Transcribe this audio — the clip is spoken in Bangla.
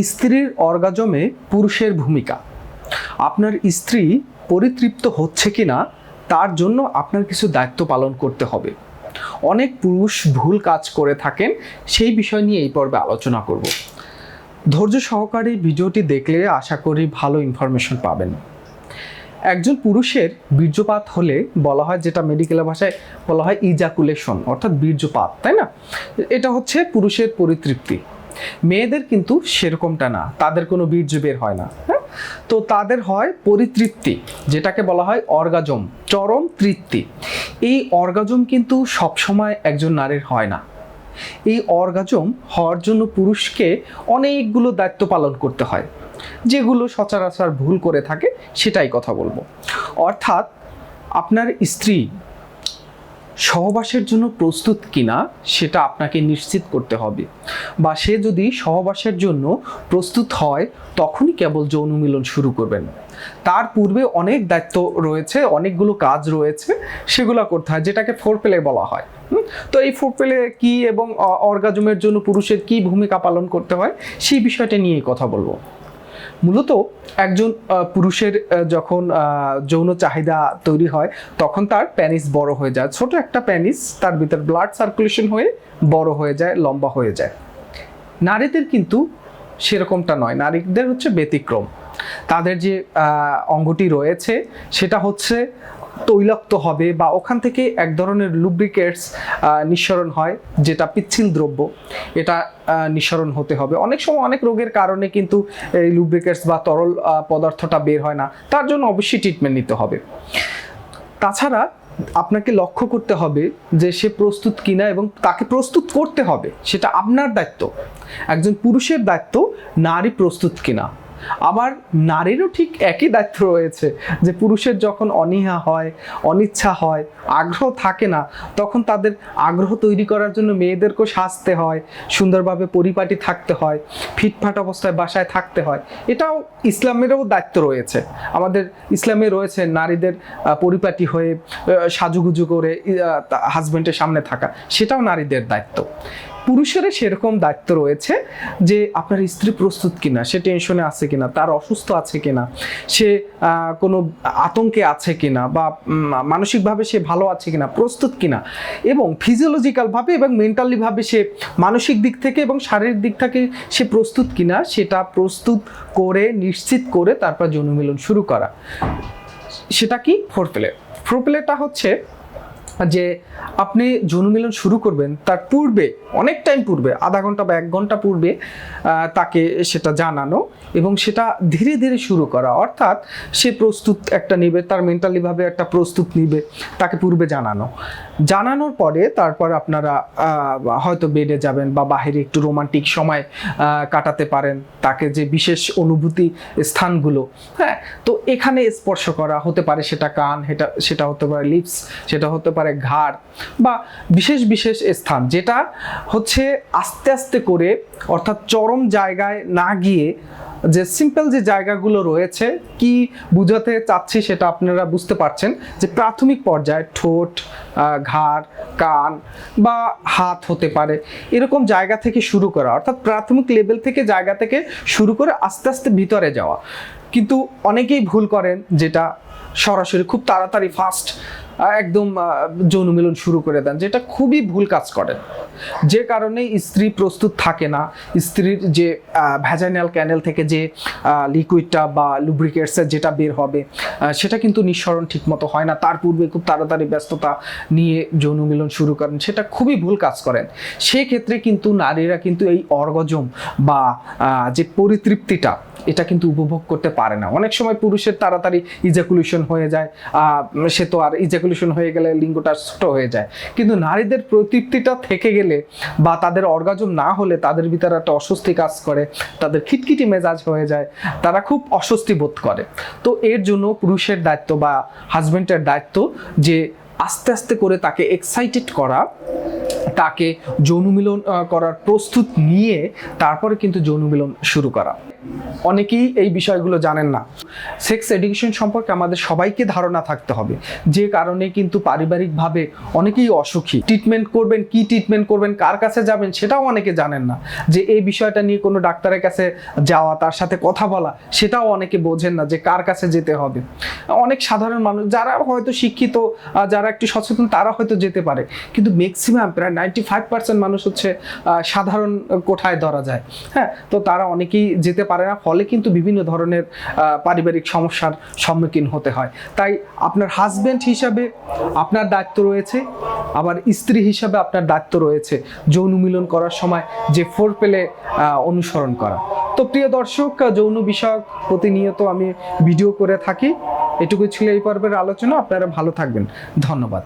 স্ত্রীর অর্গাজমে পুরুষের ভূমিকা। আপনার স্ত্রী পরিতৃপ্ত হচ্ছে কিনা তার জন্য আপনার কিছু দায়িত্ব পালন করতে হবে। অনেক পুরুষ ভুল কাজ করে থাকেন, সেই বিষয় নিয়ে এই পর্বে আলোচনা করব। ধৈর্য সহকারে ভিডিওটি দেখলে আশা করি ভালো ইনফরমেশন পাবেন। একজন পুরুষের বীর্যপাত হলে বলা হয়, যেটা মেডিকেল ভাষায় বলা হয় ইজাকুলেশন, অর্থাৎ বীর্যপাত, তাই না? এটা হচ্ছে পুরুষের পরিতৃপ্তি। মেয়েদের কিন্তু সেরকমটা না, তাদের কোনো বীর্য বের হয় না, হ্যাঁ? তো তাদের হয় পরিতৃপ্তি, যেটাকে বলা হয় অর্গাজম, চরম তৃপ্তি। এই অর্গাজম কিন্তু সবসময় একজন নারীর হয় না। এই অর্গাজম হওয়ার জন্য পুরুষকে অনেকগুলো দায়িত্ব পালন করতে হয়, যেগুলো সচরাচর ভুল করে থাকে সেটাই কথা বলবো। অর্থাৎ আপনার স্ত্রী সহবাসের জন্য প্রস্তুত কিনা সেটা আপনাকে নিশ্চিত করতে হবে, বা সে যদি সহবাসের জন্য প্রস্তুত হয় তখনই কেবল যৌন মিলন শুরু করবেন। তার পূর্বে অনেক দায়িত্ব রয়েছে, অনেকগুলো কাজ রয়েছে, সেগুলো করতে হয়, যেটাকে ফোরপ্লে বলা হয়। তো এই ফোরপ্লে কি এবং অর্গাজমের জন্য পুরুষের কি ভূমিকা পালন করতে হয় সেই বিষয়টা নিয়ে কথা বলবো। মূলত একজন পুরুষের যখন যৌন চাহিদা তৈরি হয় তখন তার প্যানিস বড় হয়ে যায়, ছোট একটা প্যানিস, তার ভিতর ব্লাড সার্কুলেশন হয়ে বড় হয়ে যায়, লম্বা হয়ে যায়। নারীদের কিন্তু সেরকমটা নয়, নারীদের হচ্ছে ব্যতিক্রম। তাদের যে অঙ্গটি রয়েছে সেটা হচ্ছে তৈলাক্ত হবে, বা ওখান থেকে এক ধরনের লুব্রিকেটস নিঃসরণ হয়, যেটা পিচ্ছিল দ্রব্য, এটা নিঃসরণ হতে হবে। অনেক সময় অনেক রোগের কারণে কিন্তু এই লুব্রিকেটস বা তরল পদার্থটা বের হয় না, তার জন্য অবশ্যই ট্রিটমেন্ট নিতে হবে। তাছাড়া আপনাকে লক্ষ্য করতে হবে যে সে প্রস্তুত কিনা, এবং তাকে প্রস্তুত করতে হবে, সেটা আপনার দায়িত্ব। একজন পুরুষের দায়িত্ব নারী প্রস্তুত কিনা। আবার নারীরও ঠিক একই দায়িত্ব রয়েছে, যে পুরুষের যখন অনীহা হয়, অনিচ্ছা হয়, আগ্রহ থাকে না, তখন তাদের আগ্রহ তৈরি করার জন্য মেয়েদেরকেও সাজতে হয়, সুন্দরভাবে পরিপাটি থাকতে হয়, ফিটফাট অবস্থায় বাসায় থাকতে হয়। এটাও ইসলামেরও দায়িত্ব রয়েছে। আমাদের ইসলামে রয়েছে নারীদের পরিপাটি হয়ে সাজুগুজু করে হাজবেন্ডের সামনে থাকা, সেটাও নারীদের দায়িত্ব। পুরুষেরও সেরকম দায়িত্ব রয়েছে যে আপনার স্ত্রী প্রস্তুত কিনা, সে টেনশনে আছে কিনা, তার অসুস্থ আছে কিনা, সে কোনো আতঙ্কে আছে কিনা, বা মানসিকভাবে সে ভালো আছে কিনা, প্রস্তুত কিনা, এবং ফিজিওলজিক্যালভাবে এবং মেন্টালিভাবে সে মানসিক দিক থেকে এবং শারীরিক দিক থেকে সে প্রস্তুত কিনা, সেটা প্রস্তুত করে নিশ্চিত করে তারপর যৌন মিলন শুরু করা। সেটা কি? ফোরপ্লে। ফোরপ্লেটা হচ্ছে যে আপনি যৌন মিলন শুরু করবেন তার পূর্বে, অনেক টাইম পূর্বে, আধা ঘন্টা বা 1 ঘন্টা পূর্বে তাকে সেটা জানানো, এবং সেটা ধীরে ধীরে শুরু করা। অর্থাৎ সে প্রস্তুত একটা নেবে, তার মেন্টালিভাবে একটা প্রস্তুত নিবে, তাকে পূর্বে জানানোর পরে তারপর আপনারা হয়তো বেডে যাবেন বা বাহিরে একটু রোমান্টিক সময় কাটাতে পারেন। তাকে যে বিশেষ অনুভূতি স্থানগুলো, হ্যাঁ, তো এখানে স্পর্শ করা হতে পারে, সেটা কান, সেটা হতে পারে লিপস, সেটা হতে পারে ঘাড়, বা বিশেষ বিশেষ স্থান, যেটা হচ্ছে আস্তে আস্তে করে, অর্থাৎ চরম জায়গায় না গিয়ে যে সিম্পল যে জায়গাগুলো রয়েছে, কি বুঝাতে চাচ্ছি সেটা আপনারা বুঝতে পারছেন, যে প্রাথমিক পর্যায়ে ঠোঁট, ঘাড়, কান বা হাত হতে পারে, এরকম জায়গা থেকে শুরু করা। অর্থাৎ প্রাথমিক লেভেল থেকে জায়গা থেকে শুরু করে আস্তে আস্তে ভিতরে যাওয়া। কিন্তু অনেকেই ভুল করেন, যেটা সরাসরি খুব তাড়াতাড়ি ফাস্ট একদম যৌন মিলন শুরু করে দেন, যেটা খুবই ভুল কাজ করেন, যে কারণে স্ত্রী প্রস্তুত থাকে না। স্ত্রীর যে ভ্যাজাইনাল ক্যানেল থেকে যে লিকুইডটা বা লুব্রিকেটসের যেটা বের হবে, সেটা কিন্তু নিঃসরণ ঠিকমতো হয় না। তার পূর্বে খুব তাড়াতাড়ি ব্যস্ততা নিয়ে যৌন মিলন শুরু করেন, সেটা খুবই ভুল কাজ করেন। সেক্ষেত্রে কিন্তু নারীরা কিন্তু এই অর্গাজম বা যে পরিতৃপ্তিটা, এটা কিন্তু উপভোগ করতে পারে না। অনেক সময় পুরুষের তাড়াতাড়ি ইজাকুলেশন হয়ে যায়, সে তো আর ইজাকুলেশন হয়ে গেলে লিঙ্গটা ছোট হয়ে যায়, কিন্তু নারীদের প্রতৃপ্তিটা থেকে গেলে বা তাদের অর্গাজম না হলে তাদের ভিতরে একটা অস্বস্তি কাজ করে, তাদের খিটখিটি মেজাজ হয়ে যায়, তারা খুব অস্বস্তি বোধ করে। তো এর জন্য পুরুষের দায়িত্ব বা হাজবেন্ডের দায়িত্ব যে আস্তে আস্তে করে তাকে এক্সাইটেড করা, তাকে যৌন মিলন করার প্রস্তুত নিয়ে তারপরে কিন্তু যৌন মিলন শুরু করা। অনেকেই এই বিষয়গুলো জানেন না। সেক্স এডুকেশন সম্পর্কে আমাদের সবাইকে ধারণা থাকতে হবে, যে কারণে কিন্তু পারিবারিকভাবে অনেকেই অসুখী। ট্রিটমেন্ট করবেন, কি ট্রিটমেন্ট করবেন, কার কাছে যাবেন সেটাও অনেকে জানেন না। যে এই বিষয়টা নিয়ে কোনো ডাক্তারের কাছে যাওয়া, তার সাথে কথা বলা, সেটাও অনেকে বোঝেন না যে কার কাছে যেতে হবে। অনেক সাধারণ মানুষ যারা হয়তো শিক্ষিত, যারা একটু সচেতন, তারা হয়তো যেতে পারে, কিন্তু ম্যাক্সিমাম প্রায় 95% মানুষ হচ্ছে সাধারণ কোঠায় ধরা যায়। হ্যাঁ, তো তারা অনেকেই যেতে পারে না, ফলে কিন্তু বিভিন্ন ধরনের পারিবারিক সমস্যার সম্মুখীন হতে হয়। তাই আপনার হাজবেন্ড হিসাবে আপনার দায়িত্ব রয়েছে, আবার স্ত্রী হিসাবে আপনার দায়িত্ব রয়েছে যৌন মিলন করার সময় যে ফোরপ্লে অনুসরণ করা। তো প্রিয় দর্শক, যৌন বিষয়ক প্রতিনিয়ত আমি ভিডিও করে থাকি। এটুকু ছিল এই পর্বের আলোচনা। আপনারা ভালো থাকবেন, ধন্যবাদ।